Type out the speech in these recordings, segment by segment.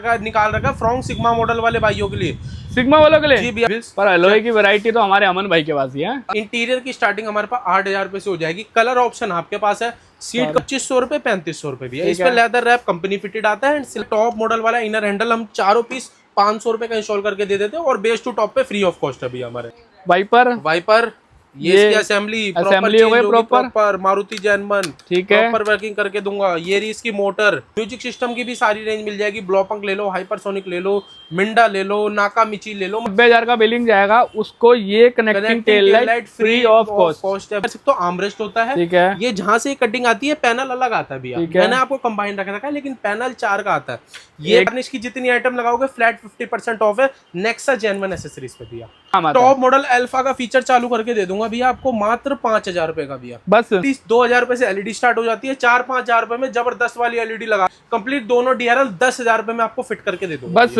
का निकाल रखा है फ्रॉन्क सिग्मा मॉडल वाले भाइयों के लिए। सिग्मा वालों के लिए जी भैया। पर एलॉय की वैरायटी तो हमारे अमन भाई के पास ही है। इंटीरियर की स्टार्टिंग हमारे पास 8,000 रुपए से हो जाएगी। कलर ऑप्शन आपके पास है। सीट 2500 रुपए 3500 रुपए भी है। इस पे लेदर रैप कंपनी फिटेड आता है। टॉप मॉडल वाला इनर हैंडल हम चारों पीस 500 रुपए का इंस्टॉल करके दे देते हैं और बेस टू टॉप पे फ्री ऑफ कॉस्ट है भैया हमारे। वाइपर ये इसकी असेंबली हो गई प्रॉपर मारुति जैनमन, ठीक है, प्रॉपर वर्किंग करके दूंगा। ये रही इसकी मोटर। म्यूजिक सिस्टम की भी सारी रेंज मिल जाएगी। ब्लोपंक ले लो, हाइपरसोनिक ले लो, मिंडा ले लो, नाका मिची ले लो। 90,000 का बिलिंग जाएगा उसको। ये connecting tail light free of cost है। तो आर्मरेस्ट होता है, ठीक है। ये जहाँ से कटिंग आती है पैनल अलग आता है भैया। मैंने आपको कंबाइन रख रखा है लेकिन पैनल 4 का आता है। ये इसकी जितनी आइटम लगाओगे फ्लैट 50% ऑफ है नेक्सा जेन्युइन एक्सेसरीज पे भैया। टॉप मॉडल अल्फा का फीचर चालू करके दे दूंगा भैया आपको मात्र 5,000 रुपए का भैया। बस 2,000 रुपए से एलईडी स्टार्ट हो जाती है। 4-5 हजार रुपए में जबरदस्त वाली एलईडी लगा कंप्लीट दोनों डीआरएल 10,000 रुपए में आपको फिट करके दे दूंगा। बस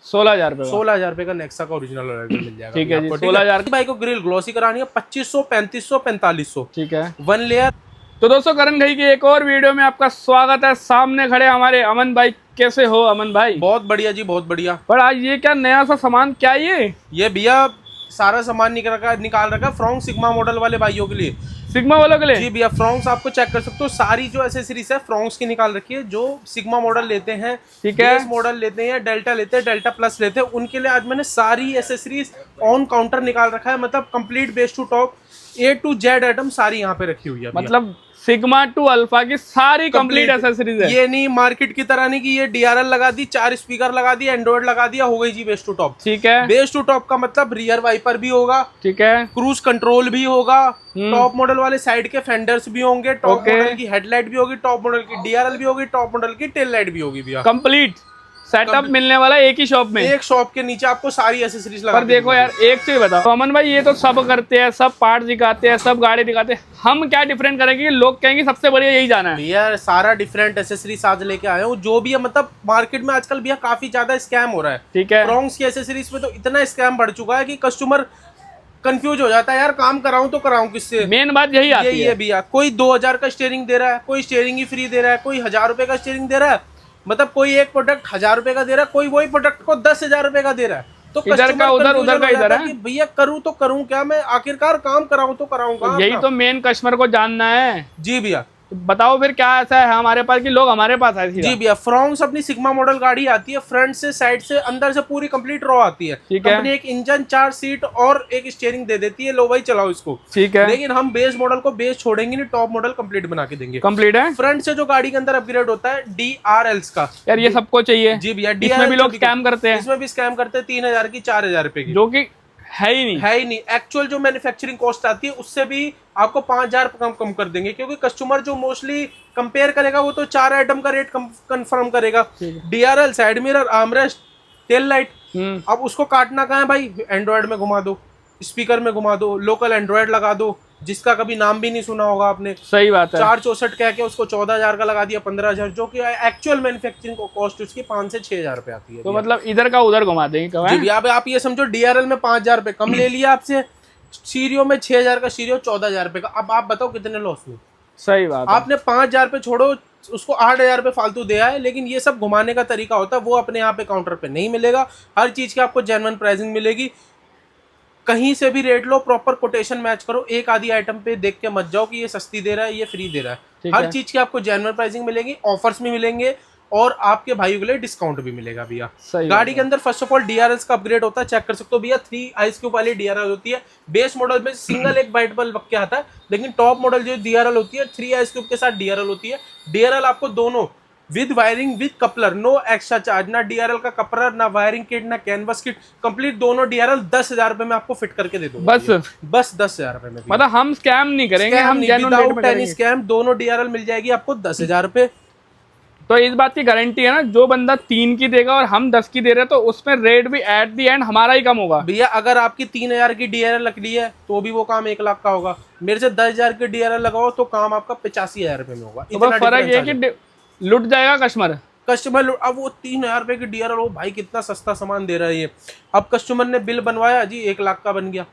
16,000 रुपए 16,000 रुपए का नेक्सा का ओरिजिनल मिल जाएगा। ठीक है जी, 16,000 की बाइक को ग्रिल ग्लॉसी करानी है 2500, 3500, 4500। ठीक है, 1 लेयर। तो दोस्तों करण घई की एक और वीडियो में आपका स्वागत है। सामने खड़े हमारे अमन भाई। कैसे हो अमन भाई? बहुत बढ़िया जी, बहुत बढ़िया। पर आज ये क्या नया सा सामान क्या ये भैया सारा सामान निकाल रखा है फ्रॉन्क सिग्मा मॉडल वाले भाइयों के लिए। सिग्मा वालों के लिए जी भैया। फ्रॉन्क्स आपको चेक कर सकते हो। सारी जो एसेसरीज है फ्रॉन्क्स की निकाल रखी है। जो सिग्मा मॉडल लेते हैं, ठीक है, मॉडल लेते हैं, डेल्टा लेते हैं, डेल्टा प्लस लेते हैं, उनके लिए आज मैंने सारी एसेसरीज ऑन काउंटर निकाल रखा है। मतलब complete base to top A to Z item सारी यहाँ पे रखी हुई है। मतलब सिग्मा टू अल्फा की सारी कंप्लीट एसेसरीज है। ये नहीं मार्केट की तरह नहीं कि ये डीआरएल लगा दी, 4 स्पीकर लगा दिया, एंड्रॉइड लगा दिया, हो गई जी बेस टू टॉप। ठीक है। बेस टू टॉप का मतलब रियर वाइपर भी होगा, ठीक है, क्रूज कंट्रोल भी होगा, टॉप मॉडल वाले साइड के फेंडर्स भी होंगे, टॉप मॉडल की हेडलाइट भी होगी, टॉप मॉडल की डीआरएल भी होगी, टॉप मॉडल की टेल लाइट भी होगी भैया। कंप्लीट सेटअप मिलने वाला एक ही शॉप में। एक शॉप के नीचे आपको सारी एसेसरीज लगा। पर देखो यार एक चीज बताओ तो अमन भाई, ये तो सब करते हैं, सब पार्ट दिखाते हैं, सब गाड़ी दिखाते हैं, हम क्या डिफरेंट करेंगे? लोग कहेंगे सबसे बढ़िया यही जाना है। भैया सारा डिफरेंट एसेसरीज आज लेके आए हूँ जो भी है। मतलब मार्केट में आजकल भैया काफी ज्यादा स्कैम हो रहा है। ठीक है। फ्रॉन्क्स की एसेसरीज में तो इतना स्कैम बढ़ चुका है कि कस्टमर कंफ्यूज हो जाता है, यार काम कराऊं तो कराऊं किससे। मेन बात यही आती है भैया। कोई 2,000 का स्टीयरिंग दे रहा है, कोई स्टीयरिंग ही फ्री दे रहा है, कोई 1,000 रुपए का स्टीयरिंग दे रहा है। मतलब कोई एक प्रोडक्ट 1,000 रुपए का दे रहा है, कोई वही प्रोडक्ट को 10,000 रुपए का दे रहा है। तो इधर का उधर, उधर का इधर है। भैया करूँ तो करूँ क्या, मैं आखिरकार काम कराऊं तो कराऊंगा। यही तो मेन कस्टमर को जानना है। जी भैया। तो बताओ फिर क्या ऐसा है हमारे पास कि लोग हमारे पास आए? जी भैया। फ्रॉन्क्स अपनी सिग्मा मॉडल गाड़ी आती है, फ्रंट से, साइड से, अंदर से पूरी कंप्लीट रॉ आती है। ठीक है। कंपनी एक इंजन, 4 सीट और एक स्टीयरिंग दे देती है, लो भाई चलाओ इसको। ठीक है। लेकिन हम बेस मॉडल को बेस छोड़ेंगे नहीं, टॉप मॉडल कंप्लीट बना के देंगे। कंप्लीट है। फ्रंट से जो गाड़ी के अंदर अपग्रेड होता है DRLs का, यार ये सबको चाहिए। जी भैया। इसमें भी लोग स्कैम करते हैं। इसमें भी स्कैम करते हैं 3,000 की, 4,000 रुपए की, जो कि है ही नहीं। एक्चुअल जो मैन्युफैक्चरिंग कॉस्ट आती है उससे भी आपको 5,000 कम कर देंगे। क्योंकि कस्टमर जो मोस्टली कंपेयर करेगा वो तो 4 आइटम का रेट कंफर्म करेगा। DRL, side mirror, armrest, tail light. अब उसको काटना कहाँ है भाई? एंड्रॉइड में घुमा दो, स्पीकर में घुमा दो, लोकल एंड्रॉइड लगा दो, जिसका कभी नाम भी नहीं सुना होगा आपने। सही बात है। 464 कह के उसको 14,000 का लगा दिया, 15,000, जो कि एक्चुअल मैन्युफैक्चरिंग कॉस्ट उसकी 5 से 6,000 रुपए आती है। तो मतलब इधर का उधर घुमा देंगे। जी आप ये समझो DRL में 5,000 रुपए कम ले लिया आपसे, सीरियो में 6,000 का सीरियो 14,000 रुपए का। अब आप बताओ कितने लॉस हुए? सही बात। आपने 5,000 रुपए छोड़ो, उसको 8,000 रुपए फालतू दिया है। लेकिन ये सब घुमाने का तरीका होता है, वो अपने यहाँ पे काउंटर पे नहीं मिलेगा। हर चीज की आपको जेन्युइन प्राइसिंग मिलेगी। कहीं से भी रेट लो, प्रॉपर कोटेशन मैच करो। एक आधी आइटम पे देख के मत जाओ कि ये सस्ती दे रहा है, ये फ्री दे रहा है। हर चीज की आपको जेन्युइन प्राइसिंग मिलेगी, ऑफर्स भी मिलेंगे और आपके भाइयों के लिए डिस्काउंट भी मिलेगा भैया। गाड़ी के अंदर फर्स्ट ऑफ ऑल DRLs का अपग्रेड होता है, चेक कर सकते हो भैया। 3 आइस क्यूब वाली DRL होती है। बेस मॉडल में सिंगल एक बाइट बल्ब के आता है, लेकिन टॉप मॉडल जो DRL होती है 3 आइस क्यूब के साथ DRL होती है। DRL आपको दोनों with wiring with coupler, no extra charge, ना DRL का कपलर, ना वायरिंग किट, ना कैनवस किट, कंप्लीट दोनों DRL 10,000 रुपए में आपको फिट करके दे दूंगा। बस 10,000 रुपए में। मतलब हम स्कैम नहीं करेंगे, हम विदाउट एनी स्कैम दोनों DRL मिल जाएगी आपको 10,000 रुपए। तो इस बात की गारंटी है ना, जो बंदा 3 की देगा और हम 10 की दे रहे हैं तो उसमें रेट भी एट दी एंड हमारा ही कम होगा। भैया अगर आपकी 3,000 की DRL लकड़ी है तो भी वो काम 1 लाख का होगा। मेरे से 10,000 की DRL लगाओ तो काम आपका 85,000 रुपए में होगा। तो फर्क ये कि लुट जाएगा कस्टमर। अब वो 3,000 रुपए की DRL हो भाई, कितना सस्ता सामान दे रहा है ये। अब कस्टमर ने बिल बनवाया जी 1 लाख का बन गया।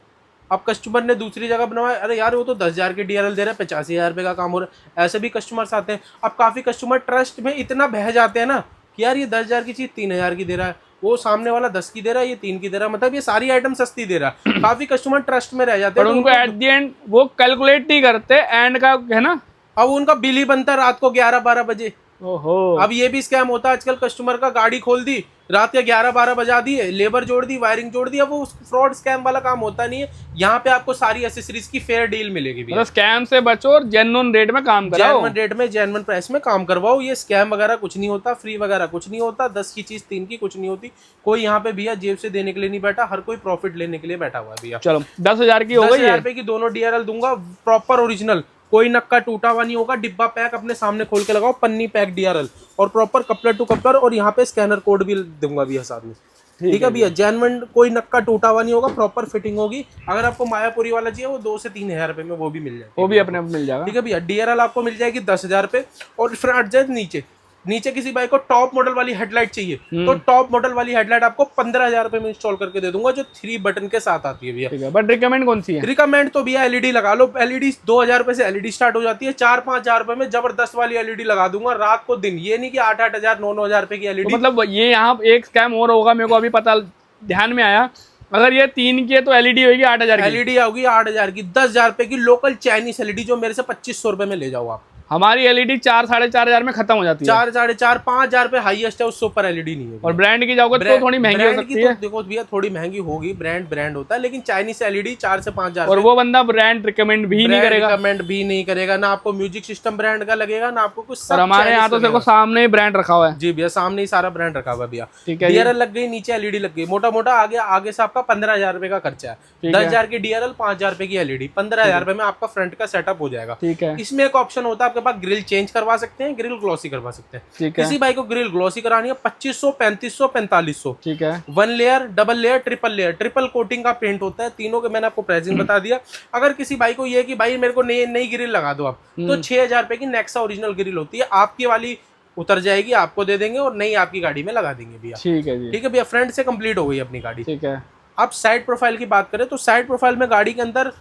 अब कस्टमर ने दूसरी जगह बनवाया, अरे यार वो तो 10,000 की DRL दे रहा है, 85,000 रुपए का काम हो रहा है। ऐसे भी कस्टमर्स आते हैं। अब काफी कस्टमर ट्रस्ट में इतना बह जाते हैं ना कि यार ये 10,000 की चीज 3,000 की दे रहा है, वो सामने वाला 10 की दे रहा है, ये 3 की दे रहा है, मतलब ये सारी आइटम सस्ती दे रहा है। काफी कस्टमर ट्रस्ट में रह जाते पर हैं, तो उनको एट दी एंड वो कैलकुलेट नहीं करते एंड का, है ना। अब उनका बिल ही बनता है रात को 11-12 बजे। ओहो। अब ये भी स्कैम होता है आजकल, कस्टमर का गाड़ी खोल दी, रात के 11-12 बजा दिए, लेबर जोड़ दी, वायरिंग जोड़ दी। अब वो फ्रॉड स्कैम वाला काम होता नहीं है। यहाँ पे आपको सारी एसेसरीज की फेयर डील मिलेगी भैया। मतलब स्कैम से बचो और जेन्युइन रेट में काम कराओ, जेन्युइन रेट में जेन्युइन प्राइस में काम करवाओ। ये स्कैम वगैरह कुछ नहीं होता, फ्री वगैरह कुछ नहीं होता, 10 की चीज 3 की कुछ नहीं होती। कोई यहाँ पे भैया जेब से देने के लिए नहीं बैठा, हर कोई प्रॉफिट लेने के लिए बैठा हुआ है भैया। चलो 10,000 की हो गई 10,000 रुपए की दोनों DRL दूंगा, प्रॉपर ओरिजिनल, कोई नक्का टूटा हुआ नहीं होगा। डिब्बा पैक अपने सामने खोल के लगाओ, पन्नी पैक DRL और प्रॉपर कपलर टू कपलर, और यहाँ पे स्कैनर कोड भी दूंगा भैया साथ में। ठीक है भैया, जेन्युइन, कोई नक्का टूटा हुआ नहीं होगा, प्रॉपर फिटिंग होगी। अगर आपको मायापुरी वाला चाहिए वो 2 से 3,000 रुपए में वो भी मिल जाएगा, वो भी अपने आप मिल जाएगा। ठीक है भैया। DRL आपको मिल जाएगी 10,000 रुपए। और फिर हट जाए नीचे किसी बाइक को टॉप मॉडल वाली हेडलाइट चाहिए, तो टॉप मॉडल वाली हेडलाइट आपको 15,000 रुपए में इंस्टॉल करके दे दूंगा, जो 3 बटन के साथ आती है भैया। ठीक है, बट रिकमेंड कौन सी है? रिकमेंड तो भैया LED लगा लो। LED 2,000 रुपए से LED स्टार्ट हो जाती है, 4-5,000 रुपए में जबरदस्त वाली LED लगा दूंगा रात को दिन। ये नहीं कि 8-8,000 9-9,000 रुपए की LED। तो मतलब ये यहाँ एक स्कैम और होगा, मेरे को अभी पता ध्यान में आया। अगर ये 3 की है तो LED होगी 8,000 की। LED होगी 8,000 की। 10,000 रुपए की लोकल चाइनीस LED जो मेरे से 2,500 रुपए में ले जाओ आप। हमारी LED 4-4,500 में खत्म हो जाती है। 4, 4.5, 5,000 रुपए हाईएस्ट है, उससे ऊपर LED नहीं है। और ब्रांड की जाओगे तो थोड़ी महंगी हो सकती है। देखो भैया थोड़ी महंगी होगी, ब्रांड होता है, लेकिन चाइनीस LED 4 से 5,000। और वो बंदा ब्रांड रिकमेंड भी नहीं करेगा, रिकमेंड भी नहीं करेगा। ना आपको म्यूजिक सिस्टम ब्रांड का लगेगा, ना आपको कुछ। और हमारे यहाँ तो देखो सामने ही ब्रांड रखा हुआ है। जी भैया, सामने ही सारा ब्रांड रखा हुआ है भैया। ठीक है, DRL लग गई, नीचे LED लग गई, मोटा मोटा आगे से आपका 15,000 रुपए का खर्चा है। 10,000 की DRL, 5,000 रुपए की LED, 15,000 रुपए में आपका फ्रंट का सेटअप हो जाएगा। ठीक है, इसमें एक ऑप्शन होता है आपके पास, ग्रिल चेंज करवा सकते हैं, ग्रिल ग्लॉसी करवा सकते हैं। ठीक है, किसी बाइक को ग्रिल ग्लॉसी करानी है 2,500, 3,500, 4,500। ठीक है। 1 layer, double layer, triple layer, triple coating का पेंट होता है। तीनों के मैंने आपको प्राइसिंग बता दिया। अगर किसी बाइक को ये कि भाई मेरे को नई ग्रिल लगा दो आप, तो 6,000 रुपए की नेक्सा ओरिजिनल ग्रिल होती है, आपकी वाली उतर जाएगी, आपको दे देंगे और नई आपकी गाड़ी में लगा देंगे भैया। ठीक है जी, ठीक है भैया, फ्रंट से कंप्लीट हो गई अपनी गाड़ी। ठीक है। अब साइड प्रोफाइल की बात करें तो साइड प्रोफाइल में गाड़ी के अंदर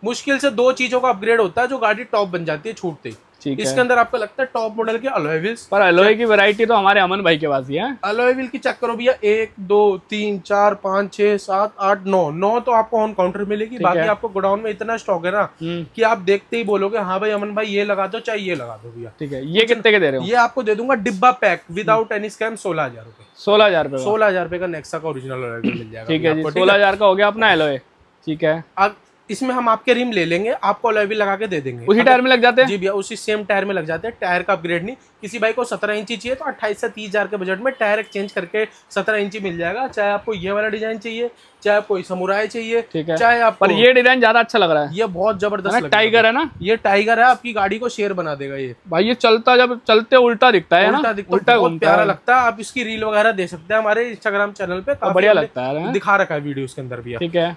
मुश्किल से 2 चीजों का अपग्रेड होता है जो गाड़ी टॉप बन जाती है छूटते ही। ठीक है। इसके अंदर आपको लगता है टॉप मॉडल के अलॉय व्हील्स, पर अलॉय की वैरायटी तो हमारे अमन भाई के पास ही है। अलॉय व्हील की चेक करो भैया, 1 2 3 4 5 6 7 8 9 तो आपको ऑन काउंटर मिलेगी। बाकी आपको गोडाउन में इतना स्टॉक है ना कि आप देखते ही बोलोगे हाँ भाई अमन भाई ये लगा दो, चाहे ये लगा दो भैया। ठीक है, ये कितने के दे रहे हो? ये आपको दे दूंगा डिब्बा पैक विदाउट एनी स्कैम 16,000 रुपए। 16,000 रुपए? 16,000 रुपए का नेक्सा का ओरिजिनल अलॉय व्हील मिल जाएगा। ठीक है जी, 16,000 का हो गया अपना अलॉय। ठीक है, अब इसमें हम आपके रिम ले लेंगे, आपको अलॉय व्हील लगा के दे देंगे। उसी टायर में लग जाते हैं? जी भैया, उसी सेम टायर में लग जाते हैं। टायर का अपग्रेड नहीं। किसी बाइक को 17 इंची चाहिए तो 28 से 30,000 के बजट में टायर एक्सचेंज करके 17 इंची मिल जाएगा। चाहे आपको ये वाला डिजाइन चाहिए, चाहे आपको समुराई चाहिए, ठीक है। चाहे आपको, पर ये डिजाइन ज्यादा अच्छा लग रहा है, ये बहुत जबरदस्त लग रहा है। टाइगर है ना, ये टाइगर है, आपकी गाड़ी को शेर बना देगा ये भाई। ये जब चलते उल्टा दिखता है ना, उल्टा बहुत प्यारा लगता है। आप इसकी रील वगैरह दे सकते हैं हमारे इंस्टाग्राम चैनल पे, काफी बढ़िया लगता है, दिखा रखा है वीडियो के अंदर भी। ठीक है,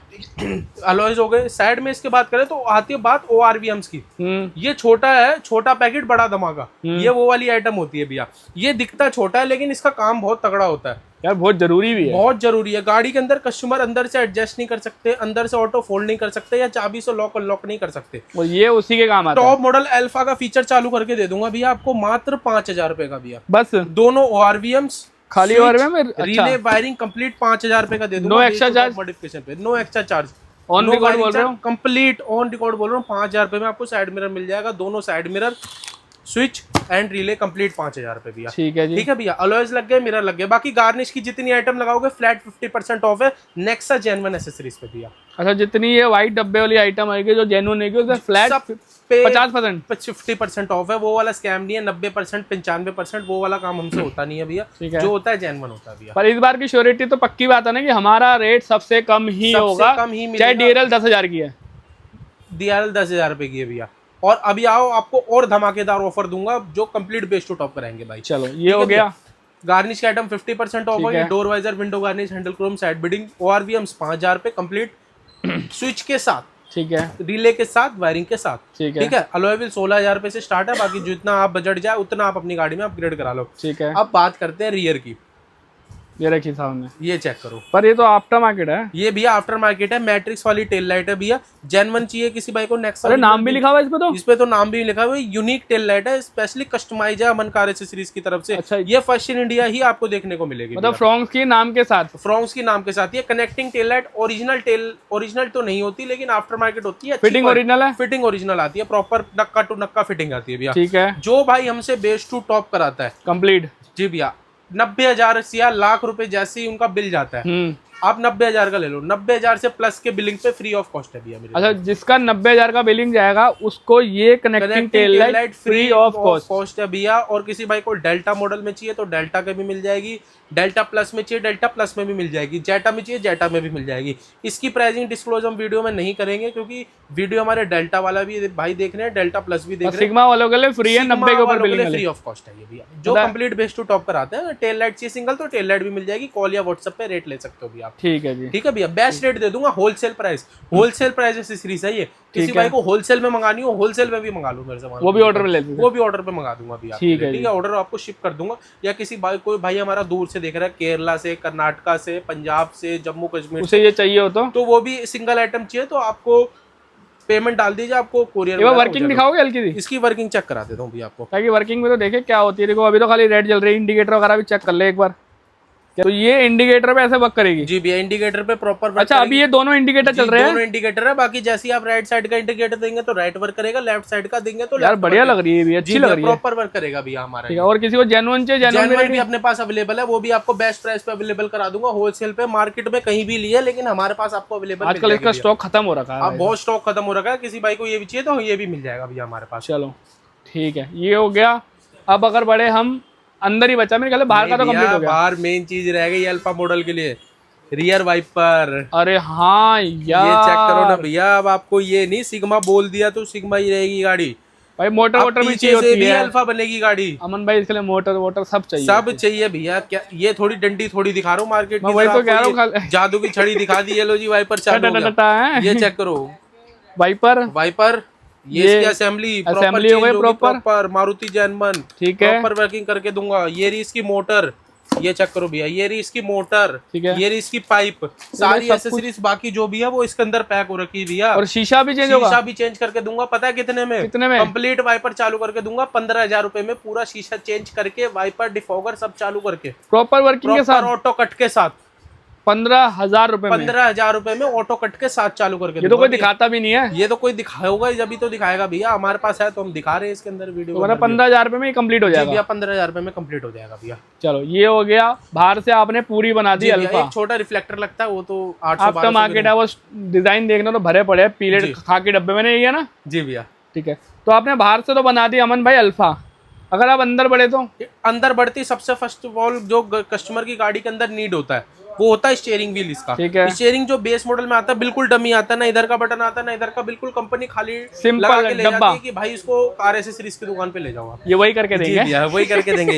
अलॉयज हो गए साइड में। इसके बात करें तो आती है बात ORVMs की। ये छोटा है, छोटा पैकेट बड़ा धमाका, ये वो वाली आइटम होती है भैया। ये दिखता छोटा है लेकिन इसका काम बहुत तगड़ा होता है यार, बहुत जरूरी भी है। बहुत जरूरी है। गाड़ी के अंदर कस्टमर अंदर से एडजस्ट नहीं कर सकते, अंदर से ऑटो फोल्ड नहीं कर सकते, या चाबी से लॉक अनलॉक नहीं कर सकते। और ये उसी के काम आता है। टॉप मॉडल अल्फा का फीचर चालू करके दे दूंगा भैया आपको मात्र 5,000 रुपए का भैया। बस दोनों ORVMs खाली ORVM में रिले वायरिंग कंप्लीट 5,000 रुपए का दे दूंगा। नो एक्स्ट्रा चार्ज, मॉडिफिकेशन पे no extra charge. On record बोल रहे हो? कंप्लीट ऑन रिकॉर्ड बोल रहा हूँ। 5,000 रुपए में आपको साइड मिरर मिल जाएगा, दोनों side mirror, switch and relay complete 5,000 रुपए भैया। ठीक है जी, ठीक है भैया। अलॉयज लग गए, मिरर लग गए, बाकी गार्निश की जितनी आइटम लगाओगे फ्लैट 50% ऑफ है नेक्सा जेन्युइन एसेसरीज पे भैया। अच्छा, जितनी ये व्हाइट डब्बे वाली आइटम आएगी जो जेन्युइन है उसमें फ्लैट 50% 50% ऑफ है। वो वाला स्कैम नहीं है। 90% 95% वो वाला काम हमसे होता नहीं है भैया। जो होता है जेन्युइन होता है भैया। पर इस बार की श्योरिटी तो पक्की बात है ना कि हमारा रेट सबसे कम ही होगा, चाहे DRL 10,000 की है। DRL 10,000 रुपए की है भैया। और अभी आओ, आपको और धमाकेदार ऑफर दूंगा जो कंप्लीट बेस टू टॉप कराएंगे भाई। चलो, ये हो गया। गार्निश का आइटम 50% ऑफ है। Door visor, window garnish, handle chrome, side beading, ORVMs 5,000 रुपए कंप्लीट स्विच के साथ, ठीक है, रिले के साथ, वायरिंग के साथ। ठीक है, ठीक है। अलॉय व्हील 16,000 रुपए से स्टार्ट है। बाकी जितना आप बजट जाए उतना आप अपनी गाड़ी में अपग्रेड करा लो। ठीक है। अब बात करते हैं रियर की। ये रखी सामने, ये चेक करो। पर ये तो आफ्टर मार्केट है। ये भैया आफ्टर मार्केट है, मैट्रिक्स वाली टेल लाइट है भैया, जेन्युइन चाहिए किसी भाई को नेक्सा। अरे नाम भी लिखा हुआ है इस पे तो। इस पे तो नाम भी लिखा हुआ है, यूनिक टेल लाइट है, स्पेशली कस्टमाइज है अमन कार एक्सेसरीज की तरफ से। अच्छा, ये फर्स्ट इन इंडिया ही आपको देखने को मिलेगी, मतलब फ्रॉन्क्स की नाम के साथ। फ्रॉन्क्स की नाम के साथ। ये कनेक्टिंग टेल लाइट ओरिजिनल तो नहीं होती, लेकिन आफ्टर मार्केट होती है। फिटिंग ओरिजिनल है, फिटिंग ओरिजिनल आती है, proper Nakka to Nakka fitting आती है भैया। ठीक है। जो भाई हमसे बेस टू टॉप कराता है कंप्लीट, जी भैया, 90,000 या लाख रुपए जैसे ही उनका बिल जाता है, आप 90,000 का ले लो, 90,000 से प्लस के बिलिंग पे फ्री ऑफ कॉस्ट है भैया मेरे। अच्छा, जिसका 90,000 का बिलिंग जाएगा उसको ये connecting tail light free of cost है भैया। और किसी भाई को डेल्टा मॉडल में चाहिए तो डेल्टा के भी मिल जाएगी, डेल्टा प्लस में चाहिए डेल्टा प्लस में भी मिल जाएगी, जेटा में चाहिए जेटा में भी मिल जाएगी। इसकी प्राइसिंग डिस्क्लोज हम वीडियो में नहीं करेंगे, क्योंकि वीडियो हमारे डेल्टा वाला भी भाई देख रहे हैं, डेल्टा प्लस भी देख रहे हैं। सिग्मा वालों के लिए फ्री है, 90 के ऊपर बिलिंग फ्री ऑफ कॉस्ट है ये भैया। जो कंप्लीट बेस टू टॉप कराते हैं, टेल लाइट चाहिए सिंगल तो टेल लाइट भी मिल जाएगी, कॉल या व्हाट्सएप पे रेट ले सकते हो भैया आप। ठीक है जी, ठीक है भैया, बेस्ट रेट दे दूंगा, होलसेल प्राइस एक्सेसरीज है ये। किसी भाई को होलसेल में मंगानी हो, होलसेल में भी मंगा लो मेरे से, वो भी ऑर्डर में ले लीजिए, वो भी ऑर्डर पे मंगा दूंगा भैया। ठीक है, ऑर्डर आपको शिप कर दूंगा। या किसी भाई कोई भाई हमारा दूर से देख रहा है, केरला से, कर्नाटका से, पंजाब से, जम्मू कश्मीर, उसे ये चाहिए हो तो वो भी सिंगल आइटम चाहिए तो आपको पेमेंट डाल दीजिए, आपको कोरियर। वर्किंग दिखाओगे हल्की सी? इसकी वर्किंग चेक करा देता हूँ भैया आपको, ताकि वर्किंग में तो देखे क्या होती है। देखो अभी तो खाली रेड जल रही है, इंडिकेटर वगैरह भी चेक कर ले एक बार। तो ये इंडिकेटर पे ऐसे वर्क करेगी जी भैया, इंडिकेटर पे प्रॉपर। अच्छा, अभी ये दोनों इंडिकेटर चल रहे हैं, दोनों इंडिकेटर है। बाकी जैसे ही आप राइट साइड का इंडिकेटर देंगे तो राइट वर्क करेगा, लेफ्ट साइड का देंगे तो यार बढ़िया लग रही है, अच्छी लग रही है, प्रॉपर वर्क करेगा भैया हमारा। ठीक है। और किसी को जेन्युइन चाहिए, जेन्युइन भी अपने पास अवेलेबल है, वो भी आपको बेस्ट प्राइस पे अवेलेबल करा दूंगा। होलसेल पे मार्केट में कहीं भी लिए, लेकिन हमारे पास आपको अवेलेबल। आजकल इसका स्टॉक खत्म हो रखा है, बहुत स्टॉक खत्म हो रखा है। किसी भाई को ये भी चाहिए तो ये भी मिल जाएगा भैया हमारे पास। चलो ठीक है, ये हो गया। अब अगर बढ़े हम अंदर ही बचा, मेरे ख्याल बाहर का तो कंप्लीट हो गया। बाहर मेन चीज रह गई अल्फा मॉडल के लिए, रियर वाइपर। अरे हाँ यार, ये चेक करो ना भैया। अब आपको ये नहीं सिग्मा बोल दिया तो सिग्मा ही रहेगी गाड़ी भाई, मोटर वोटर भी चाहिए होती है, अल्फा बनेगी गाड़ी। अमन भाई इसके लिए मोटर वोटर सब चाहिए, सब चाहिए भैया। क्या ये थोड़ी डंडी थोड़ी दिखा रहा हूँ मार्केट में, वही तो कह रहा हूँ, जादू की छड़ी दिखा दी। ये लो जी वाइपर चालू हो गया। ये चेक करो वाइपर, ये इसकी असेंबली हो गई प्रॉपर मारुति जेन्युइन, ठीक है, प्रॉपर वर्किंग करके दूंगा। ये रही इसकी मोटर, ये चेक करो भैया, ये रही इसकी मोटर, ठीक है, ये रही इसकी पाइप, सारी एक्सेसरीज बाकी जो भी है वो इसके अंदर पैक हो रखी है भैया। और शीशा भी चेंज होगा, शीशा भी चेंज करके दूंगा। पता है कितने में? कंप्लीट वाइपर चालू करके दूंगा 15,000 रुपए में, पूरा शीशा चेंज करके, वाइपर डिफॉगर सब चालू करके, प्रॉपर वर्किंग के साथ, ऑटो कट के साथ। 15,000 रुपए, 15,000 रुपए में ऑटो कट के साथ चालू करके। ये तो कोई दिखाता भी नहीं है, ये तो कोई दिखाएगा जब भी तो दिखाएगा भैया। हमारे पास है तो हम दिखा रहे हैं इसके अंदर वीडियो। तो 15,000 रुपए में कंप्लीट हो जाएगा भैया, 15,000 रुपए में कंप्लीट हो जाएगा भैया। चलो ये हो गया, बाहर से आपने पूरी बना दी अल्फा। एक छोटा रिफ्लेक्टर लगता है, वो तो 800 आफ्टर मार्केट है, वो डिजाइन देखना तो भरे पड़े हैं, पीले खाकी डब्बे में नहीं है ना जी भैया। ठीक है, तो आपने बाहर से तो बना दी अमन भाई अल्फा। अगर आप अंदर बढ़े तो अंदर बढ़ती सबसे फर्स्ट ऑफ ऑल जो कस्टमर की गाड़ी के अंदर नीड होता है वो होता है स्टीयरिंग व्हील इसका। ठीक है, स्टीयरिंग जो बेस मॉडल में आता है बिल्कुल डमी आता है, ना इधर का बटन आता है ना इधर का, बिल्कुल कंपनी खाली सिंपल ले जाती है कि भाई इसको कार एक्सेसरीज की दुकान पे ले जाओ आप। ये वही करके देंगे, वही करके देंगे।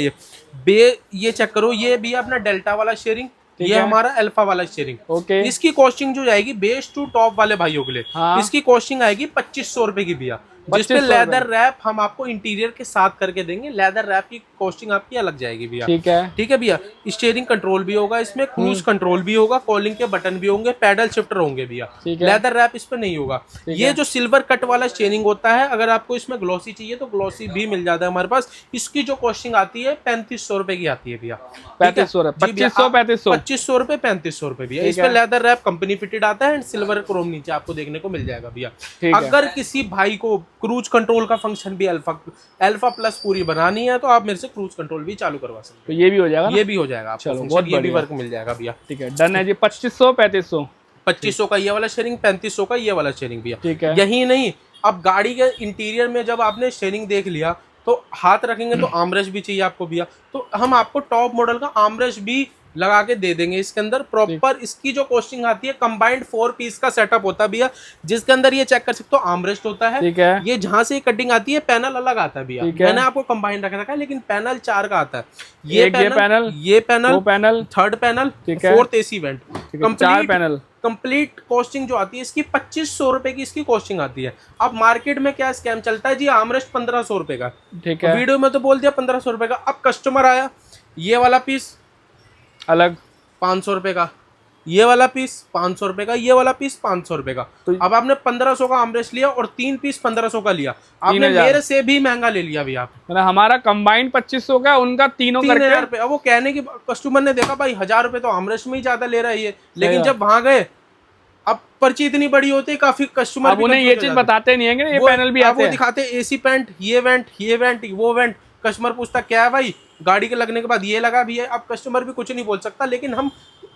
ये चेक करो, ये भी अपना डेल्टा वाला स्टीयरिंग, ये हमारा अल्फा वाला स्टीयरिंग। ओके, इसकी कॉस्टिंग जो जाएगी बेस टू टॉप वाले भाइयों के लिए, इसकी कॉस्टिंग आएगी 2500 रुपए की भैया, जिसपे लेदर रैप हम आपको इंटीरियर के साथ करके देंगे। लेदर रैप की कॉस्टिंग आपकी अलग जाएगी भैया। ठीक है भैया। स्टीयरिंग कंट्रोल भी होगा इसमें, क्रूज कंट्रोल भी होगा, कॉलिंग के बटन भी होंगे, पैडल शिफ्टर होंगे भैया। लेदर रैप इस पे नहीं होगा। ये जो सिल्वर कट वाला स्टीयरिंग होता है, अगर आपको इसमें ग्लॉसी चाहिए तो ग्लॉसी भी मिल जाता है हमारे पास। इसकी जो कॉस्टिंग आती है 3500 रुपए की आती है भैया। 2500 2500 रुपए 3500 रुपए भैया। इसमें लेदर रैप कंपनी फिटेड आता है एंड सिल्वर क्रोम नीचे आपको देखने को मिल जाएगा भैया। अगर किसी भाई को क्रूज कंट्रोल का फंक्शन भी अल्फा प्लस पूरी बनानी है तो आप मेरे से क्रूज कंट्रोल भी चालू करवा सकते हो। तो ये भी हो जाएगा, ये भी हो जाएगा आपको, ये भी वर्क मिल जाएगा भैया। ठीक है, डन है जी। 2500 का ये वाला शेयरिंग, 3500 का ये वाला शेयरिंग भैया। ठीक है, यही नहीं, अब गाड़ी के इंटीरियर में जब आपने शेयरिंग देख लिया तो हाथ रखेंगे तो आर्मरेस्ट भी चाहिए आपको भैया, तो हम आपको टॉप मॉडल का आर्मरेस्ट भी लगा के दे देंगे इसके अंदर। प्रॉपर इसकी जो कॉस्टिंग आती है, कंबाइंड 4 पीस का सेटअप होता है भैया, जिसके अंदर ये चेक कर सकते हो आर्मरेस्ट होता है। ठीक है, ये जहां से कटिंग आती है पैनल अलग आता है भैया। मैंने आपको कंबाइंड रखा है, लेकिन पैनल 4 का आता है। ये panel, third panel, fourth AC vent, 4 panel. Complete costing जो आती है इसकी 2500 रुपए की इसकी कॉस्टिंग आती है। अब मार्केट में क्या स्कैम चलता है जी, आर्मरेस्ट 1500 रुपए का। ठीक है, वीडियो में तो बोल दिया 1500 रुपए का। अब कस्टमर आया, ये वाला पीस अलग, 500 रुपए का, ये वाला पीस 500 रुपए का, ये वाला पीस 500 रुपए का। तो अब आपने 1500 का आर्मरेस्ट लिया और 3 पीस 1500 का लिया, आपने 3000। मेरे से भी महंगा ले लिया भैया। मतलब हमारा कंबाइंड 2500 का, उनका तीनों 3000 करके रुपए। अब वो कहने की कस्टमर ने देखा भाई 1000 रुपए तो आर्मरेस्ट में ही ज्यादा ले रहा है ये, लेकिन बात। जब वहां गए, अब पर्ची इतनी बड़ी होती है, काफी कस्टमर अब उन्हें ये चीज बताते नहीं है कि ये पैनल भी आते वो हैं। दिखाते एसी पेंट, ये वेंट, ये वेंट, वो वेंट। कस्टमर पूछता क्या है भाई, गाड़ी के लगने के बाद ये लगा भी है। अब कस्टमर भी कुछ नहीं बोल सकता, लेकिन हम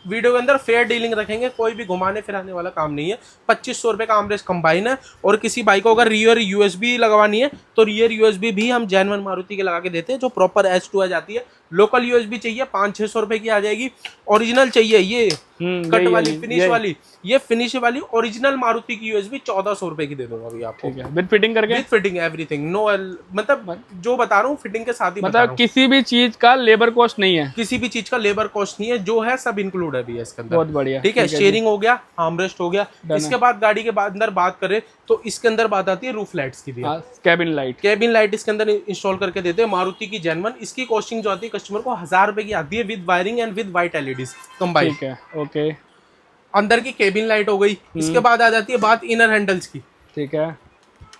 वीडियो के अंदर फेयर डीलिंग रखेंगे, कोई भी घुमाने फिराने वाला काम नहीं है। 2500 रुपये का आर्मरेस्ट कंबाइन है। और किसी बाइक को अगर रियर यूएसबी लगवानी है तो रियर यूएसबी भी हम जेन्युइन मारुति के लगा के देते हैं, जो प्रॉपर H2 आ जाती है। लोकल यूएसबी चाहिए 500-600 रुपए की आ जाएगी। ओरिजिनल चाहिए ये कट वाली फिनिश वाली, ये फिनिश वाली ओरिजिनल मारुति की यूएसबी 1400 रुपए की दे दूंगा अभी आपको, विद फिटिंग करके, विद फिटिंग एवरीथिंग। नो मतलब जो बता रहा हूँ फिटिंग के साथ ही बता रहा मतलब हूँ। किसी भी चीज का लेबर कॉस्ट नहीं है, किसी भी चीज का लेबर कॉस्ट नहीं है, जो है सब इंक्लूड है भी इसके अंदर। बहुत बढ़िया। ठीक है, शेयरिंग हो गया, आर्मरेस्ट हो गया। इसके बाद गाड़ी के अंदर बात करें तो इसके अंदर बात आती है रूफ लाइट्स की भी। कैबिन लाइट, कैबिन लाइट इसके अंदर इंस्टॉल करके देते हैं मारुति की जेन्युइन। इसकी कॉस्टिंग जो आती है कस्टमर को 1000 रुपए की आती है, with wiring and with white LEDs combine. ठीक है, ओके। अंदर की केबिन लाइट हो गई। इसके बाद आ जाती है बात इनर हैंडल्स की। ठीक है,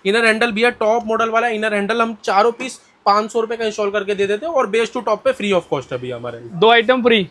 इनर हैंडल भी है टॉप मॉडल वाला इनर हैंडल, हम चारों पीस 500 रुपए का इंस्टॉल करके दे देते हैं और बेस टू टॉप पे फ्री ऑफ कॉस्ट है भी हमारे। 2 आइटम फ्री,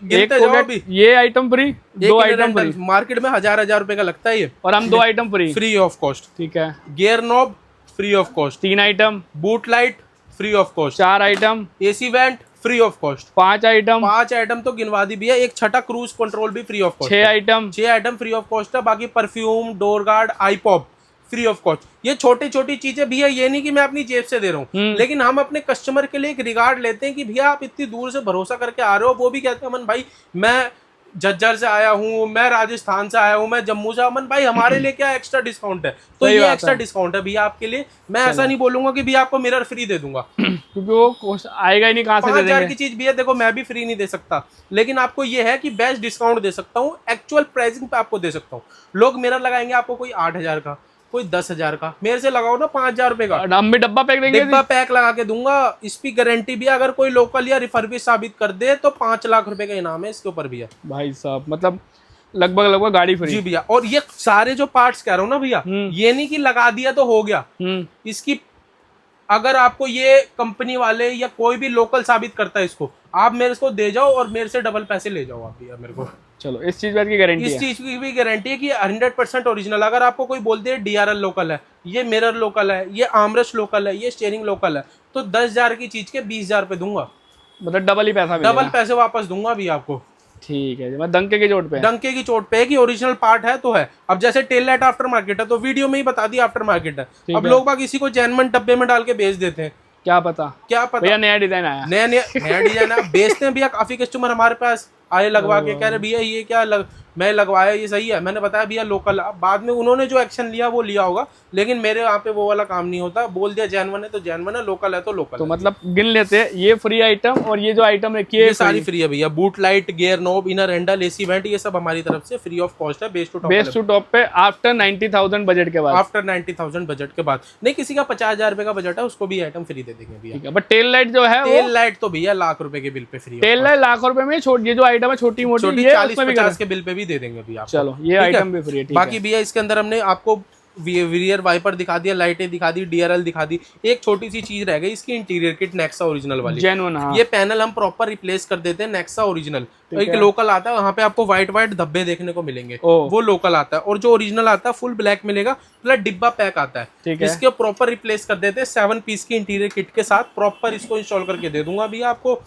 गिनते जाओ अभी, ये item free, 2 item free. Market में 1000 रुपए का लगता है ये, और हम 2 item free, free of cost. ठीक है। Gear knob free of cost, 3 item, boot light free of cost, 4 item, AC vent free of cost, 5 item, 5 item तो गिनवा दी भी है। एक छठा क्रूज कंट्रोल भी free of cost, 6 item, 6 item free of cost है। बाकी परफ्यूम, डोर गार्ड, आईपॉप फ्री ऑफ कॉस्ट। ये छोटी छोटी चीजें भी है, ये नहीं कि मैं अपनी जेब से दे रहा हूँ, लेकिन हम अपने कस्टमर के लिए एक रिगार्ड लेते हैं कि भैया आप इतनी दूर से भरोसा करके आ रहे हो। वो भी कहते हैं अमन भाई मैं झज्जर से आया हूँ, मैं राजस्थान से आया हूँ, मैं जम्मू से। अमन भाई हमारे लिए क्या एक्स्ट्रा डिस्काउंट है, तो ये एक्स्ट्रा डिस्काउंट है भैया आपके लिए। मैं ऐसा नहीं बोलूंगा कि भैया आपको मिरर फ्री दे दूंगा, क्योंकि वो आएगा ही नहीं, कहाँ से दे 5000 देंगे। की चीज भी है, देखो मैं भी फ्री नहीं दे सकता, लेकिन आपको ये है कि बेस्ट डिस्काउंट दे सकता हूँ, एक्चुअल प्राइसिंग पे आपको दे सकता हूँ। लोग मिरर लगाएंगे आपको, कोई 8000 का, कोई 10,000 का, मेरे से लगाओ ना 5000 रुपए का, हम भी डब्बा पैक देंगे, डिब्बा पैक लगा के दूंगा। इसकी गारंटी भी है, अगर कोई लोकल या रिफर्बिश साबित कर दे तो 5 लाख रुपए का इनाम है इसके ऊपर भी है भाई साहब। मतलब लगभग गाड़ी फ्री। जी भैया। और ये सारे जो पार्ट्स कह रहा हूँ ना भैया, ये नहीं कि लगा दिया तो हो गया। इसकी अगर आपको ये कंपनी वाले या कोई भी लोकल साबित करता है इसको, आप मेरे को दे जाओ और मेरे से डबल पैसे ले जाओ आप भैया मेरे को। चलो, इस चीज की गारंटी है, इस चीज की भी गारंटी है कि 100% ओरिजिनल। अगर आपको कोई बोलते हैं DRL लोकल है, ये मिरर लोकल है, ये आर्मरेस्ट लोकल है, ये स्टीयरिंग लोकल है, तो 10,000 की चीज के 20,000 रुपए दूंगा, मतलब डबल ही पैसा मिलेगा। डबल पैसे वापस दूंगा भी आपको। ठीक है, मैं डंके की चोट पे, डंके की चोट पे है कि ओरिजिनल पार्ट है तो है। अब जैसे टेल लाइट आफ्टर मार्केट है, तो वीडियो में ही बता दिया आफ्टर मार्केट है। अब लोग बाग इसी को जेन्युइन डब्बे में डाल के बेच देते हैं, क्या पता भैया नया डिजाइन आया, नया डिजाइन है, बेचते हैं भैया। काफी कस्टमर हमारे पास आए लगवा के, कह रहे भैया ये क्या मैं लगवाया, ये सही है। मैंने बताया भैया लोकल। बाद में उन्होंने जो एक्शन लिया वो लिया होगा, लेकिन मेरे यहाँ पे वो वाला काम नहीं होता। बोल दिया जेन्युइन है तो जेन्युइन है, लोकल है तो लोकल। तो मतलब गिन लेते हैं, ये फ्री आइटम और ये जो आइटम रखी है ये सारी फ्री है भैया। Boot light, gear knob, inner handle, AC vent, ये सब हमारी तरफ से फ्री ऑफ कॉस्ट है, बेस टू टॉप पे। आफ्टर 90,000 बजट के बाद, आफ्टर 90,000 बजट के बाद नहीं, किसी का 50,000 रुपए का बजट है, उसको भी आइटम फ्री दे देंगे भैया। बट टेल लाइट जो है, टेल लाइट तो भैया लाख रुपए के bill pay free. Tail light lakh रुपए में, ये जो आइटम है छोटी मोटी, 40-50 के बिल पे भी दे देंगे भैया। चलो, ये आइटम भी फ्री है। बाकी भैया इसके अंदर हमने आपको रियर वाइपर दिखा दिया, लाइटें दिखा दी, DRL दिखा दी। एक छोटी सी चीज रह गई, इसकी इंटीरियर किट नेक्सा ओरिजिनल वाली, जेन्युइन। हाँ, ये पैनल हम प्रॉपर रिप्लेस कर देते हैं, नेक्सा ओरिजिनल। एक लोकल आता है, वहाँ पे आपको व्हाइट धब्बे देखने को मिलेंगे, वो लोकल आता है। और जो ओरिजिनल आता है फुल ब्लैक मिलेगा, प्लस डिब्बा पैक आता है, इसके प्रॉपर रिप्लेस कर देते हैं 7 पीस की इंटीरियर किट के साथ। प्रॉपर इसको इंस्टॉल करके दे दूंगा भैया आपको।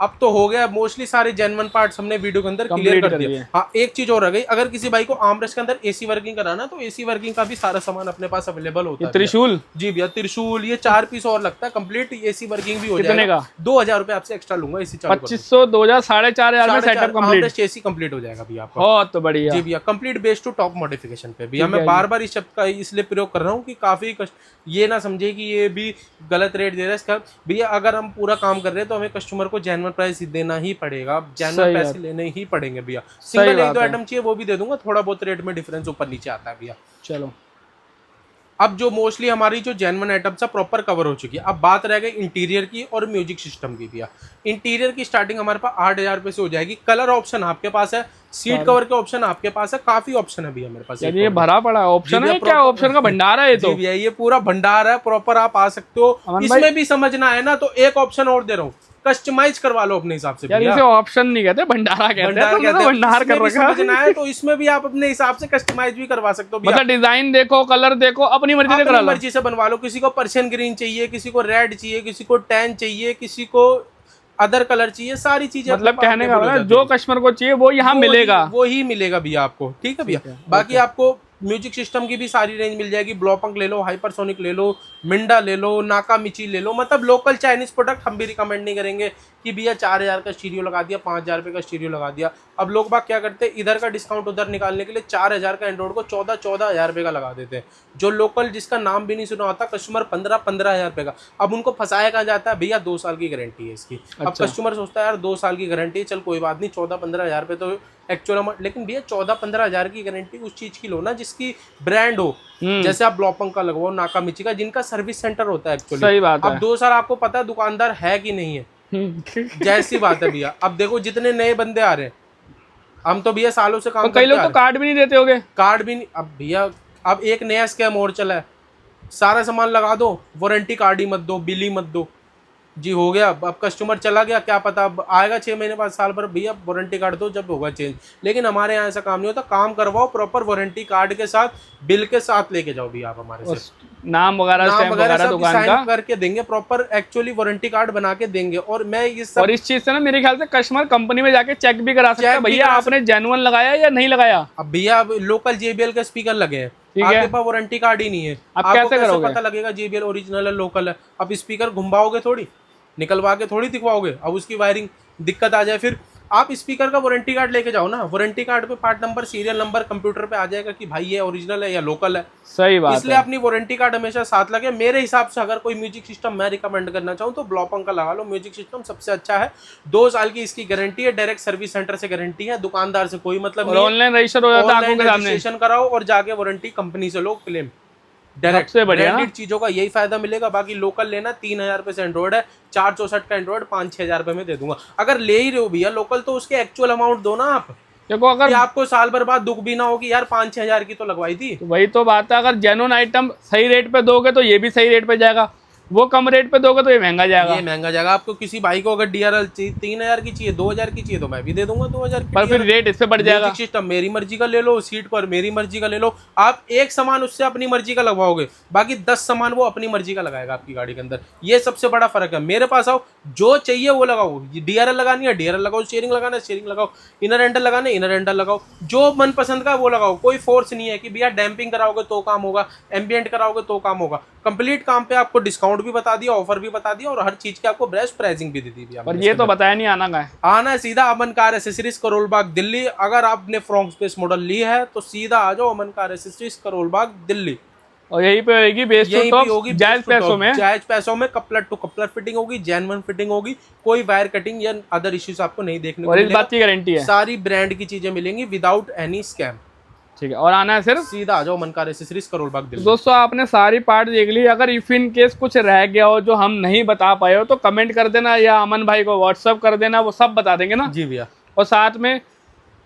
अब तो हो गया, मोस्टली सारे जेन्युइन पार्ट्स हमने वीडियो के अंदर क्लियर कर दिया। हाँ, एक चीज और रह गई, अगर किसी बाइक को आर्मरेस्ट के अंदर एसी वर्किंग कराना, तो एसी वर्किंग का भी सारा सामान अपने पास अवेलेबल होता है। त्रिशूल, जी भैया, त्रिशूल, ये 4 पीस और लगता है, कंप्लीट एसी वर्किंग भी हो जाएगा। 2,000 रुपए आपसे एक्स्ट्रा लूंगा एसी चालू 2500, 2,000, 4,500 में सेटअप कंप्लीट, एसी कंप्लीट हो जाएगा भैया आपका। बहुत बढ़िया जी भैया, complete base to top modification पे भैया। मैं बार बार इस शब्द का इसलिए प्रयोग कर रहा हूँ कि काफी ये ना समझे कि ये भी गलत रेट दे रहा है इसका। भैया अगर हम पूरा काम कर रहे हैं तो हमें कस्टमर को जेन्युइन प्राइस देना ही पड़ेगा, जेन्युइन पैसे लेने ही पड़ेंगे भैया। सिंगल 1-2 आइटम चाहिए वो भी दे दूंगा, थोड़ा बहुत रेट में डिफरेंस ऊपर नीचे आता है भैया। चलो, अब जो मोस्टली हमारी जो जेन्युइन आइटम्स है प्रॉपर कवर हो चुकी है। अब बात रह गई इंटीरियर की और म्यूजिक सिस्टम की भैया। इंटीरियर की स्टार्टिंग हमारे पास 8,000 रुपए से हो जाएगी। कलर ऑप्शन आपके पास है, सीट कवर के ऑप्शन आपके पास है, काफी ऑप्शन है भैया मेरे पास। ये भरा पड़ा ऑप्शन है, क्या ऑप्शन का भंडार है ये तो भैया, ये पूरा भंडार है प्रॉपर, आप आ सकते हो। इसमें भी समझना है ना तो एक ऑप्शन और दे रहा हूँ, कस्टमाइज करवा लो अपने हिसाब से। यार इसे ऑप्शन नहीं कहते, भंडारा कहते हैं। भंडार कर रखा है। समझना है तो इसमें भी आप अपने हिसाब से कस्टमाइज भी करवा सकते हो। मतलब डिजाइन देखो, कलर देखो, अपनी मर्जी से करा लो, मर्जी से बनवा लो। किसी को पर्शियन ग्रीन चाहिए, किसी को रेड चाहिए, किसी को टैन चाहिए, किसी को अदर कलर चाहिए, सारी चीजें। मतलब कहने का मतलब जो कस्टमर को चाहिए वो यहाँ मिलेगा, वो ही मिलेगा भैया आपको। ठीक है भैया। बाकी आपको म्यूजिक सिस्टम की भी सारी रेंज मिल जाएगी। ब्लोपंक ले लो, हाइपरसोनिक ले लो, मिंडा ले लो, नाकामिची ले लो। मतलब लोकल चाइनीज प्रोडक्ट हम भी रिकमेंड नहीं करेंगे कि भैया 4,000 का स्टीरियो लगा दिया, 5,000 रुपये का स्टीरियो लगा दिया। अब लोग बाग क्या करते हैं, इधर का डिस्काउंट उधर निकालने के लिए 4,000 का एंड्रॉइड को 14,000 रुपये का लगा देते हैं। जो लोकल जिसका नाम भी नहीं सुना होता, कस्टमर 15,000 रुपये का। अब उनको फंसाया कहाँ जाता है, भैया 2 साल की गारंटी है इसकी। अब कस्टमर सोचता है यार 2 साल की गारंटी है, चल कोई बात नहीं, 14-15,000 रुपये तो एक्चुअल अमाउंट। लेकिन भैया 14-15,000 की गारंटी उस चीज की लो ना जिसकी ब्रांड हो। जैसे आप ब्लोपंक का लगवाओ, नाकामिची का, जिनका सर्विस सेंटर होता है एक्चुअली। सही बात है। अब 2 साल आपको पता है दुकानदार है कि नहीं है, जैसी बात है भैया। अब देखो जितने नए बंदे आ रहे हैं, हम तो भैया सालों से काम, कई लोग तो कार्ड भी नहीं देते होंगे। कार्ड भी नहीं। अब भैया अब एक नया स्कैम और चला है, सारा सामान लगा दो, वारंटी कार्ड ही मत दो, बिल ही मत दो जी, हो गया। अब कस्टमर चला गया, क्या पता अब आएगा 6 महीने बाद, साल भर, भैया वारंटी कार्ड दो जब होगा चेंज। लेकिन हमारे यहाँ ऐसा काम नहीं होता, काम करवाओ प्रॉपर वारंटी कार्ड के साथ, बिल के साथ लेके जाओ भैया आप हमारे से। नाम वगैरह सब दुकान का करके देंगे, प्रॉपर एक्चुअली वारंटी कार्ड बना के देंगे। और मैं ये सब, और इस चीज से ना मेरे ख्याल से कस्टमर कंपनी में जाके चेक भी करा सकता है, भैया आपने जेन्युइन लगाया या नहीं लगाया। अब भैया लोकल JBL के स्पीकर लगे हैं, आपके पास वारंटी कार्ड ही नहीं है, आप कैसे करोगे? पता लगेगा JBL ओरिजिनल है लोकल है। अब स्पीकर घुमाओगे थोड़ी, निकलवा के थोड़ी दिखवाओगे, अब उसकी वायरिंग दिक्कत आ जाए। फिर आप स्पीकर का वारंटी कार्ड लेके जाओ ना, वारंटी कार्ड पे part number, serial number computer पे आ जाएगा कि भाई ये ओरिजिनल है या लोकल है। सही बात इसलिए अपनी वारंटी कार्ड हमेशा साथ लगे। मेरे हिसाब से अगर कोई म्यूजिक सिस्टम मैं रिकमेंड करना चाहूँ तो ब्लोपंक का लगा लो, म्यूजिक सिस्टम सबसे अच्छा है। 2 साल की इसकी गारंटी है, डायरेक्ट सर्विस सेंटर से गारंटी है, दुकानदार से कोई मतलब नहीं। ऑनलाइन रजिस्टर हो जाता है, आंखों के सामने रजिस्ट्रेशन कराओ और जाके वारंटी कंपनी से लो क्लेम डायरेक्ट। सबसे बढ़िया ब्रांडेड चीजों का यही फायदा मिलेगा। बाकी लोकल लेना 3,000 रुपए से एंड्रॉइड है, 464 का एंड्रॉइड 5-6,000 रुपए में दे दूंगा। अगर ले ही रहे हो भैया लोकल तो उसके एक्चुअल अमाउंट दो ना आप। देखो अगर आपको साल भर बाद दुख भी ना हो कि यार 5-6 हजार की तो लगवाई थी। तो वही तो बात है, अगर जेन्युइन आइटम सही रेट पे दोगे तो ये भी सही रेट पे जाएगा, वो कम रेट पे दोगे तो ये महंगा जाएगा। ये महंगा जाएगा। आपको किसी भाई को अगर DRL चाहिए 3,000 की चाहिए, 2,000 की चाहिए तो मैं भी दे दूंगा 2,000 की। पर फिर रेट इससे बढ़ जाएगा। सिस्टम मेरी मर्जी का ले लो, सीट पर मेरी मर्जी का ले लो। आप एक सामान उससे अपनी मर्जी का लगवाओगे, बाकी 10 सामान वो अपनी मर्जी का लगाएगा आपकी गाड़ी के अंदर। ये सबसे बड़ा फर्क है। मेरे पास आओ, जो चाहिए वो लगाओ। DRL लगानी है DRL लगाओ, स्टीयरिंग लगाना है स्टीयरिंग लगाओ, इनर हैंडल लगाना है इनर हैंडल लगाओ, जो मन पसंद का वो लगाओ। कोई फोर्स नहीं है कि भैया डैम्पिंग कराओगे तो काम होगा, एम्बियंट कराओगे तो काम होगा। कंप्लीट काम पे आपको डिस्काउंट भी बता दिया, ऑफर भी बता दिया और हर चीज की आपको बेस्ट प्राइसिंग भी दे दी। पर ये तो बताया नहीं आना का है। आना है सीधा अमन कार एसेसरीज करोल बाग दिल्ली। अगर आपने फ्रॉन्क स्पेस मॉडल ली है तो सीधा आ जाओ अमन कार एसेसरीज करोल बाग दिल्ली, और यही पे होगी बेस्ट टू टॉप, जायज पैसों में। जायज पैसों में कपलर टू कपलर फिटिंग होगी, जेन्युइन फिटिंग होगी, कोई वायर कटिंग या अदर इश्यूज आपको नहीं देखने को और मिलेगा। इस बात की गारंटी है, सारी ब्रांड की चीजें मिलेंगी विदाउट एनी स्कैम। ठीक है, और आना है सिर्फ सीधा आ जाओ मनकार एसेसरीज करोल बाग दिल्ली। दोस्तों आपने सारी पार्ट देख ली। अगर इफ इन केस कुछ रह गया हो जो हम नहीं बता पाए हो तो कमेंट कर देना या अमन भाई को व्हाट्सअप कर देना, वो सब बता देंगे ना। जी भैया। और साथ में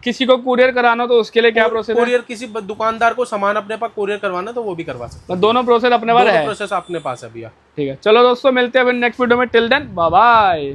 किसी को कुरियर कराना तो उसके लिए क्या प्रोसेस है? कुरियर किसी दुकानदार को सामान अपने पास कुरियर करवाना तो वो भी करवा सकते हैं। दोनों प्रोसेस अपने पास है, प्रोसेस अपने पास है भैया। ठीक है, चलो दोस्तों मिलते हैं फिर नेक्स्ट वीडियो में। Till then bye bye.